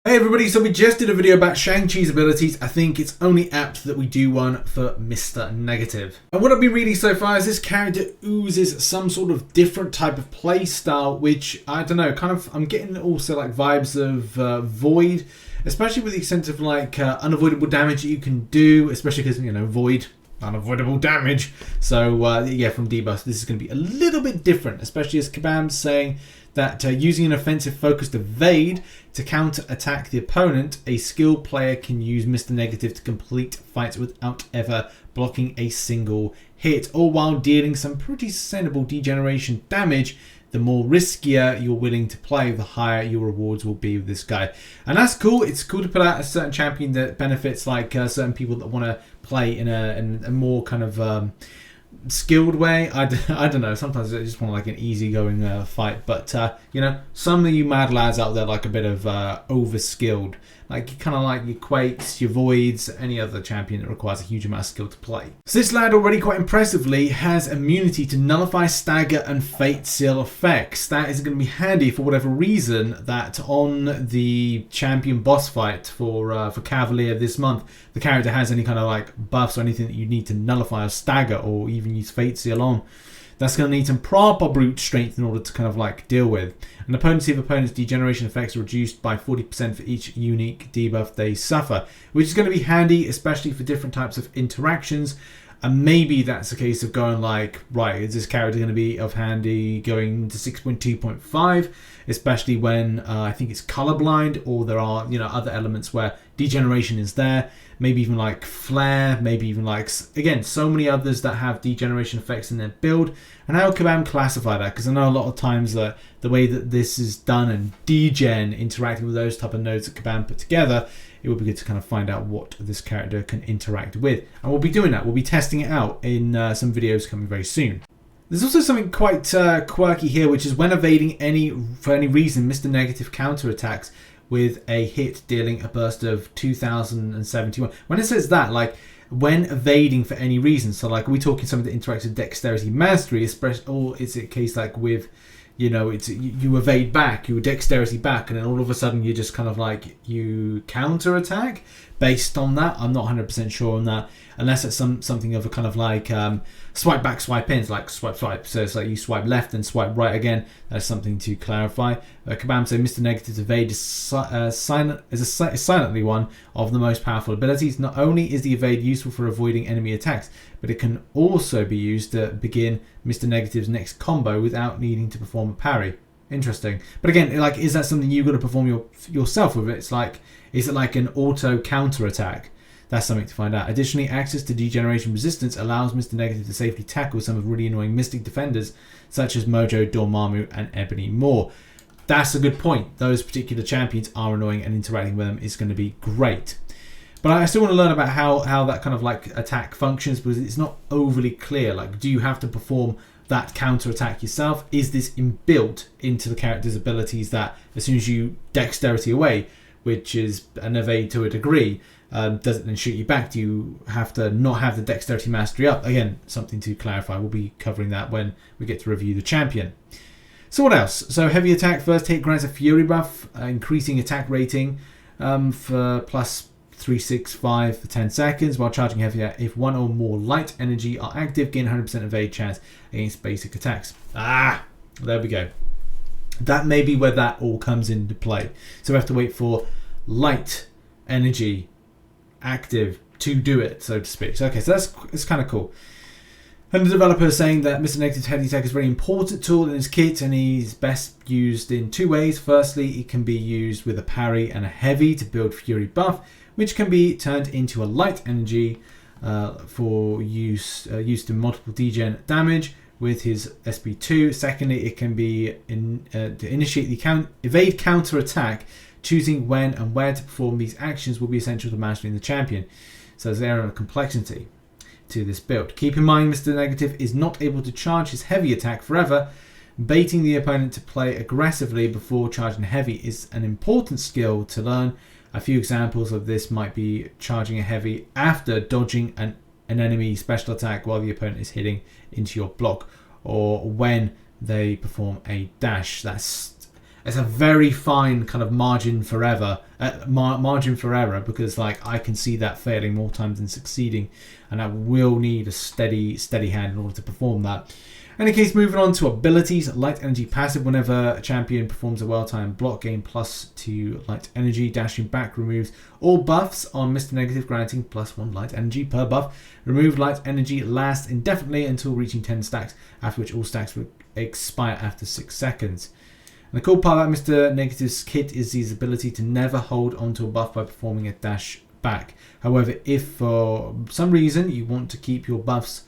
Hey everybody, so we just did a video about Shang-Chi's abilities. I think it's only apt that we do one for Mr. Negative. And what I've been reading so far is this character oozes some sort of different type of play style, which, I don't know, kind of, I'm getting also like vibes of Void, especially with the extent of like unavoidable damage that you can do, especially because, you know, Void, unavoidable damage. So yeah, from debuffs, this is going to be a little bit different, especially as Kabam's saying that using an offensive focused evade to counter attack the opponent, a skilled player can use Mr. Negative to complete fights without ever blocking a single hit, all while dealing some pretty sustainable degeneration damage. The more riskier you're willing to play, the higher your rewards will be with this guy. And that's cool. It's cool to put out a certain champion that benefits like certain people that want to play in a more kind of skilled way. I don't know, sometimes I just want like an easygoing fight, but you know, some of you mad lads out there like a bit of over skilled, like kind of like your Quakes, your Voids, any other champion that requires a huge amount of skill to play. So this lad already quite impressively has immunity to Nullify, Stagger and Fate Seal effects. That is going to be handy for whatever reason that on the champion boss fight for Cavalier this month, the character has any kind of like buffs or anything that you need to nullify or stagger or even use Fate Seal on. That's going to need some proper brute strength in order to kind of like deal with. And the potency of opponents' degeneration effects are reduced by 40% for each unique debuff they suffer, which is going to be handy, especially for different types of interactions. And maybe that's a case of going like, right, is this character going to be of handy going to 6.2.5, especially when I think it's colorblind, or there are, you know, other elements where degeneration is there. Maybe even like flare, maybe even like, again, so many others that have degeneration effects in their build. And how can Kabam classify that? Because I know a lot of times that the way that this is done and degen interacting with those type of nodes that Kabam put together, it would be good to kind of find out what this character can interact with. And we'll be doing that. We'll be testing it out in some videos coming very soon. There's also something quite quirky here, which is when evading for any reason, Mr. Negative counterattacks with a hit dealing a burst of 2071. When it says that, like when evading for any reason, so like are we talking something that interacts with dexterity mastery, or is it a case like with, you know, it's you evade back, you dexterity back, and then all of a sudden you just kind of like you counter attack based on that? I'm not 100% sure on that, unless it's something of a kind of like swipe back, swipe in, like swipe. So it's like you swipe left and swipe right again. That's something to clarify. Kabam said Mr. Negative's evade is silently one of the most powerful abilities. Not only is the evade useful for avoiding enemy attacks, but it can also be used to begin Mr. Negative's next combo without needing to perform a parry. Interesting. But again, like, is that something you've got to perform yourself with? It's like, is it like an auto counter attack? That's something to find out. Additionally, access to degeneration resistance allows Mr. Negative to safely tackle some of really annoying Mystic defenders such as Mojo, Dormammu and Ebony Maw. That's a good point. Those particular champions are annoying, and interacting with them is going to be great. But I still want to learn about how that kind of like attack functions, because it's not overly clear. Like, do you have to perform that counter attack yourself? Is this inbuilt into the character's abilities that as soon as you dexterity away, which is an evade to a degree, does it then shoot you back? Do you have to not have the dexterity mastery up? Again, something to clarify. We'll be covering that when we get to review the champion. So what else? So heavy attack first hit grants a fury buff, increasing attack rating for plus 365 for 10 seconds, while charging heavier if one or more light energy are active, gain 100% evade chance against basic attacks. Ah, there we go. That may be where that all comes into play. So we have to wait for light energy active to do it, so to speak. So, okay, so it's kind of cool. And the developer is saying that Mr. Negative's heavy attack is a very important tool in his kit, and he's best used in two ways. Firstly, it can be used with a parry and a heavy to build fury buff, which can be turned into a light energy for use in multiple degen damage with his SP2. Secondly, it can be to initiate the evade counter attack. Choosing when and where to perform these actions will be essential to mastering the champion. So there's an area of complexity to this build. Keep in mind, Mr. Negative is not able to charge his heavy attack forever. Baiting the opponent to play aggressively before charging heavy is an important skill to learn. A few examples of this might be charging a heavy after dodging an enemy special attack while the opponent is hitting into your block, or when they perform a dash. That's it's a very fine kind of margin for error, because like I can see that failing more times than succeeding, and I will need a steady hand in order to perform that. In any case, moving on to abilities, light energy passive. Whenever a champion performs a well-timed block, gain +2 light energy. Dashing back removes all buffs on Mr. Negative, granting +1 light energy per buff. Remove light energy lasts indefinitely until reaching 10 stacks, after which all stacks will expire after 6 seconds. And the cool part about Mr. Negative's kit is his ability to never hold onto a buff by performing a dash back. However, if for some reason you want to keep your buffs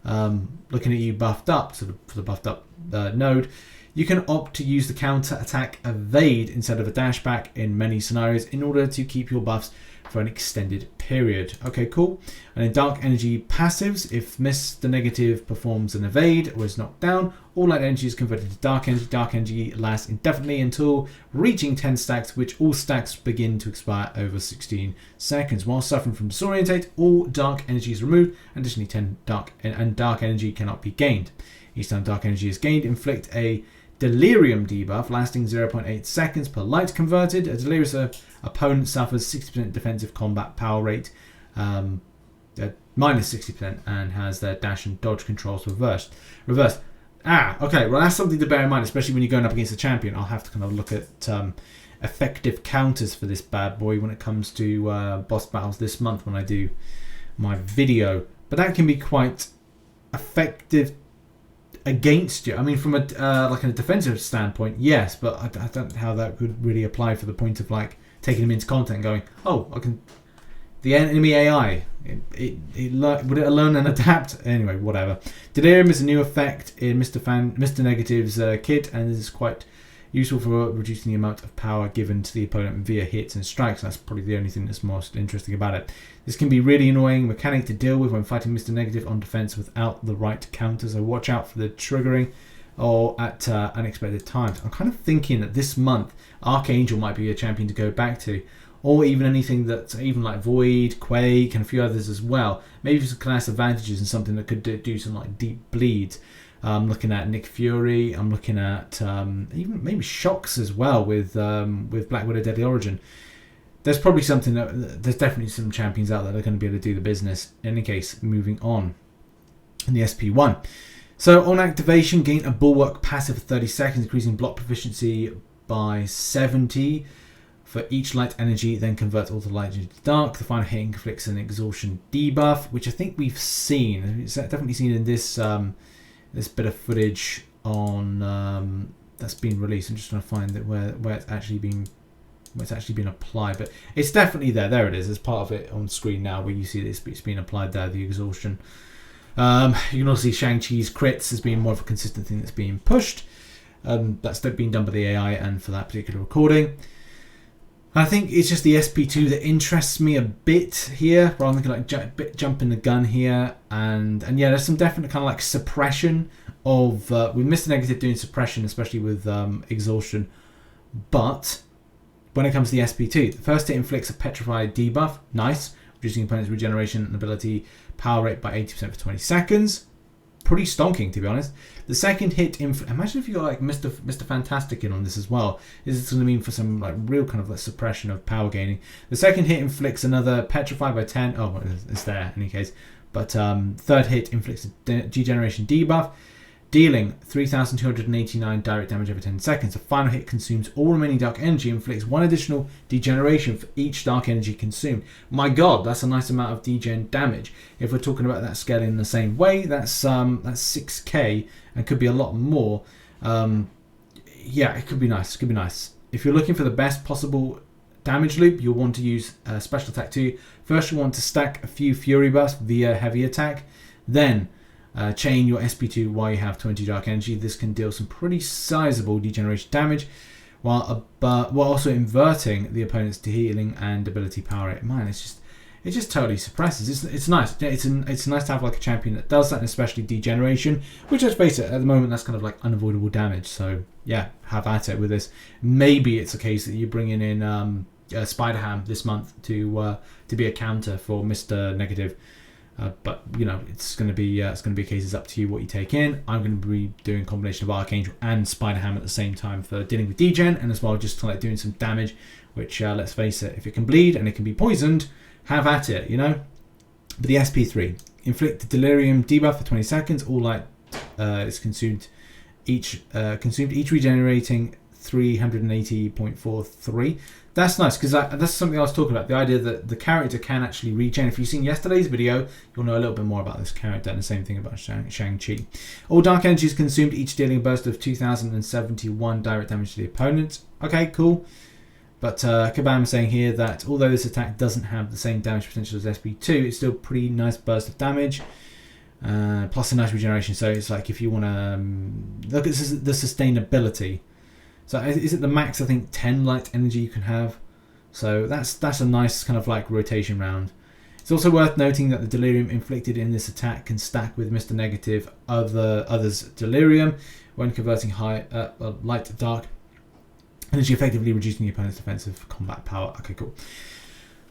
looking at you buffed up, so for the buffed up node, you can opt to use the counter attack evade instead of a dash back in many scenarios in order to keep your buffs for an extended period. Okay, cool. And in dark energy passives, if Mr. Negative performs an evade or is knocked down, all light energy is converted to dark energy. Dark energy lasts indefinitely until reaching 10 stacks, which all stacks begin to expire over 16 seconds. While suffering from disorientate, all dark energy is removed. Additionally, 10 dark energy cannot be gained. Each time dark energy is gained, inflict a Delirium debuff lasting 0.8 seconds per light converted. A delirious opponent suffers 60% defensive combat power rate, minus 60%, and has their dash and dodge controls reversed. Okay, well that's something to bear in mind, especially when you're going up against a champion. I'll have to kind of look at effective counters for this bad boy when it comes to boss battles this month when I do my video. But that can be quite effective against you. I mean, from a like a defensive standpoint, yes, but I don't know how that could really apply for the point of like taking them into contact and going, oh, I can. The enemy AI, would it learn and adapt? Anyway, whatever. Delirium is a new effect in Mr. Negative's kit, and is quite useful for reducing the amount of power given to the opponent via hits and strikes. That's probably the only thing that's most interesting about it. This can be really annoying mechanic to deal with when fighting Mr. Negative on defense without the right counter, so watch out for the triggering or at unexpected times. I'm kind of thinking that this month Archangel might be a champion to go back to, or even anything that's even like Void, Quake, and a few others as well. Maybe some class advantages and something that could do some like deep bleeds. I'm looking at Nick Fury. I'm looking at even maybe Shocks as well with Black Widow Deadly Origin. There's probably something there's definitely some champions out there that are going to be able to do the business. In any case, moving on in the SP1. So on activation, gain a Bulwark passive for 30 seconds, increasing block proficiency by 70 for each light energy, then converts all the light into dark. The final hit inflicts an exhaustion debuff, which I think we've seen. It's definitely seen in this this bit of footage on that's been released. I'm just trying to find that where it's actually been applied, but it's definitely there. There it is. There's part of it on screen now where you see it's being applied there. The exhaustion. You can also see Shang-Chi's crits as being more of a consistent thing that's being pushed. That's being done by the AI and for that particular recording. I think it's just the SP2 that interests me a bit here, rather than like jumping the gun here, and yeah, there's some definite kind of like suppression of with Mr. Negative doing suppression, especially with exhaustion. But when it comes to the SP2, the first hit inflicts a Petrify debuff, nice, reducing opponent's regeneration and ability power rate by 80% for 20 seconds. Pretty stonking, to be honest. The second hit, imagine if you got like Mr. Fantastic in on this as well. This is going to mean for some like real kind of like suppression of power gaining. The second hit inflicts another Petrify by 10. Oh, well, it's there in any case. But third hit inflicts a degeneration debuff, dealing 3,289 direct damage over 10 seconds. The final hit consumes all remaining dark energy, inflicts one additional degeneration for each dark energy consumed. My god, that's a nice amount of degen damage. If we're talking about that scaling in the same way, that's 6k and could be a lot more. Yeah, it could be nice. It could be nice. If you're looking for the best possible damage loop, you'll want to use Special Attack 2. First, you want to stack a few Fury buffs via Heavy Attack. Then chain your SP2 while you have 20 dark energy. This can deal some pretty sizable degeneration damage, while also inverting the opponent's healing and ability power rate. Man, it just totally suppresses. It's nice. It's nice to have like a champion that does that, and especially degeneration, which, let's face it, at the moment that's kind of like unavoidable damage. So yeah, have at it with this. Maybe it's a case that you're bringing in Spider-Ham this month to be a counter for Mr. Negative. But you know, it's going to be a case. It's up to you what you take in. I'm going to be doing a combination of Archangel and Spider Ham at the same time for dealing with Degen, and as well just like doing some damage. Which let's face it, if it can bleed and it can be poisoned, have at it, you know. But the SP3, inflict Delirium debuff for 20 seconds. All light is consumed each regenerating 380.43. That's nice because that's something I was talking about. The idea that the character can actually regen. If you've seen yesterday's video, you'll know a little bit more about this character, and the same thing about Shang-Chi. All dark energy is consumed, each dealing a burst of 2,071 direct damage to the opponent. Okay, cool. But Kabam is saying here that although this attack doesn't have the same damage potential as SP2, it's still a pretty nice burst of damage. Plus a nice regeneration. So it's like if you want to look at the sustainability. So is it the max, I think, 10 light energy you can have? So that's a nice kind of like rotation round. It's also worth noting that the Delirium inflicted in this attack can stack with Mr. Negative others' Delirium when converting light to dark energy, effectively reducing the opponent's defensive combat power. Okay, cool.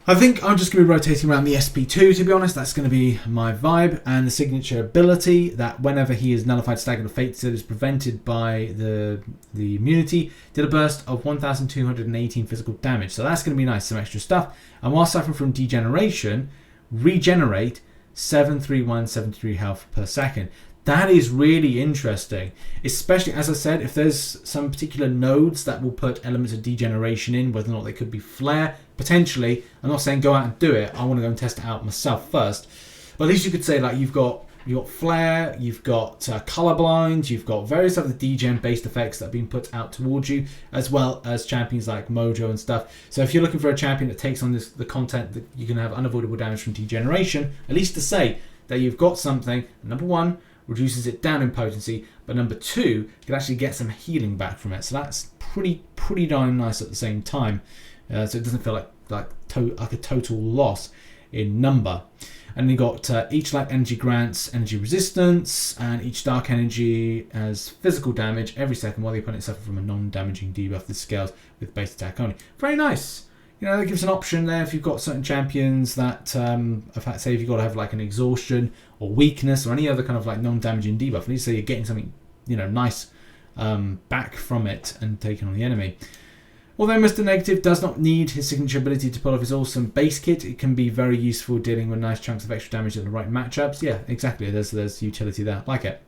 I think I'm just going to be rotating around the SP2, to be honest. That's going to be my vibe. And the signature ability that whenever he is nullified, staggered, or fated is prevented by the immunity, did a burst of 1,218 physical damage. So that's going to be nice, some extra stuff. And while suffering from degeneration, regenerate 73173 health per second. That is really interesting, especially, as I said, if there's some particular nodes that will put elements of degeneration in, whether or not they could be flare, potentially. I'm not saying go out and do it. I want to go and test it out myself first. But at least you could say, like, you've got flare, you've got colorblind, you've got various other degen-based effects that have been put out towards you, as well as champions like Mojo and stuff. So if you're looking for a champion that takes on the content that you can have unavoidable damage from degeneration, at least to say that you've got something, number one, reduces it down in potency, but number two, can actually get some healing back from it. So that's pretty darn nice at the same time. So it doesn't feel like a total loss in number. And you got each light energy grants energy resistance, and each dark energy has physical damage every second while the opponent suffers from a non-damaging debuff. This scales with base attack only. Very nice. You know, that gives an option there if you've got certain champions that, in fact, say if you've got to have like an exhaustion or weakness or any other kind of like non-damaging debuff, at least say you're getting something, you know, nice back from it and taking on the enemy. Although Mr. Negative does not need his signature ability to pull off his awesome base kit, it can be very useful dealing with nice chunks of extra damage in the right matchups. Yeah, exactly. There's utility there. Like it.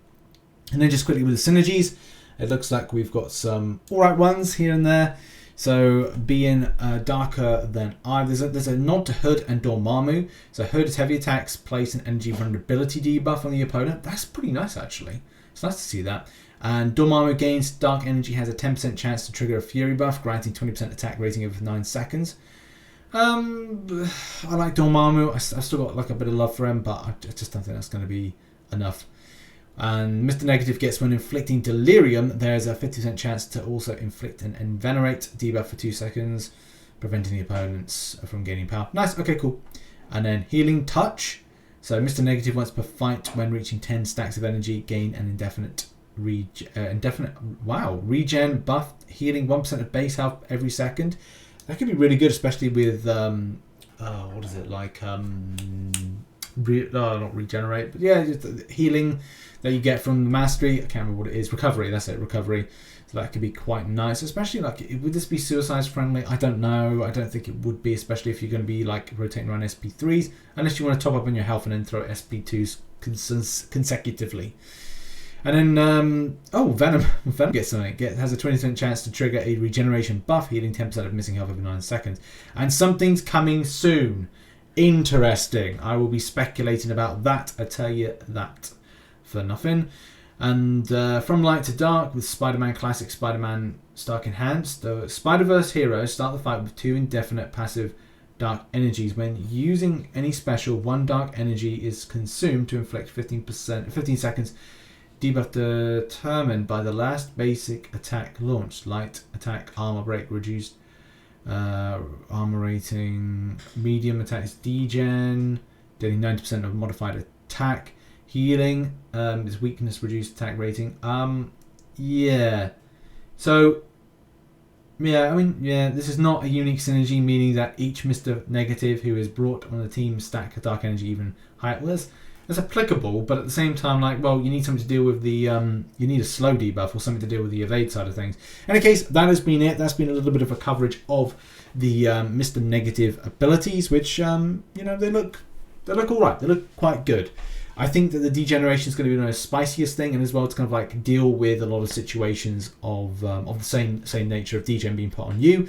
And then just quickly with the synergies, it looks like we've got some alright ones here and there. So being darker than I, there's a nod to Hood and Dormammu. So Hood's heavy attacks place an energy vulnerability debuff on the opponent. That's pretty nice actually. It's nice to see that. And Dormammu gains dark energy, has a 10% chance to trigger a fury buff, granting 20% attack rating over 9 seconds. I like Dormammu. I've still got like a bit of love for him, but I just don't think that's going to be enough. And Mr. Negative gets, when inflicting Delirium, there's a 50% chance to also inflict an Envenerate debuff for 2 seconds, preventing the opponents from gaining power. Nice, okay, cool. And then Healing Touch. So Mr. Negative once per fight, when reaching 10 stacks of energy, gain an indefinite regen buff, healing 1% of base health every second. That could be really good, especially with what is it like? Not regenerate, but yeah, just the healing that you get from the mastery. I can't remember what it is. Recovery. That's it. Recovery. So that could be quite nice, especially like, would this be suicide friendly? I don't know. I don't think it would be, especially if you're going to be like rotating around SP3s, unless you want to top up on your health and then throw SP2s consecutively. And then, Venom gets something. Has a 20% chance to trigger a regeneration buff, healing 10% of missing health over 9 seconds. And something's coming soon. Interesting. I will be speculating about that. I tell you that for nothing. And from light to dark with Spider-Man Classic, Spider-Man Stark Enhanced. The Spider-Verse heroes start the fight with 2 indefinite passive dark energies. When using any special, 1 dark energy is consumed to inflict 15 seconds debuff determined by the last basic attack launched. Light attack, armor break, reduced armor rating, medium attacks, degen, dealing 90% of modified attack, healing, is weakness, reduced attack rating. Yeah. So Yeah, I mean, yeah, this is not a unique synergy, meaning that each Mr. Negative who is brought on the team stack Dark Energy even higher. Well, that's applicable, but at the same time, like, well, you need something to deal with the, you need a slow debuff or something to deal with the evade side of things. In any case, that has been it. That's been a little bit of a coverage of the Mr. Negative abilities, which, you know, they look all right. They look quite good. I think that the degeneration is going to be the most spiciest thing, and as well to kind of like deal with a lot of situations of the same nature of degen being put on you.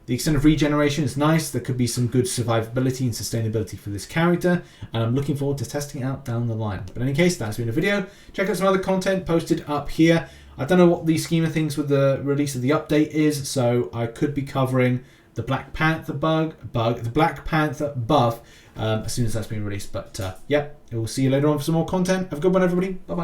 The extent of regeneration is nice. There could be some good survivability and sustainability for this character, and I'm looking forward to testing it out down the line. But in any case, that's been a video. Check out some other content posted up here. I don't know what the scheme of things with the release of the update is, so I could be covering the Black Panther the Black Panther buff as soon as that's been released. But yeah, we'll see you later on for some more content. Have a good one, everybody. Bye bye.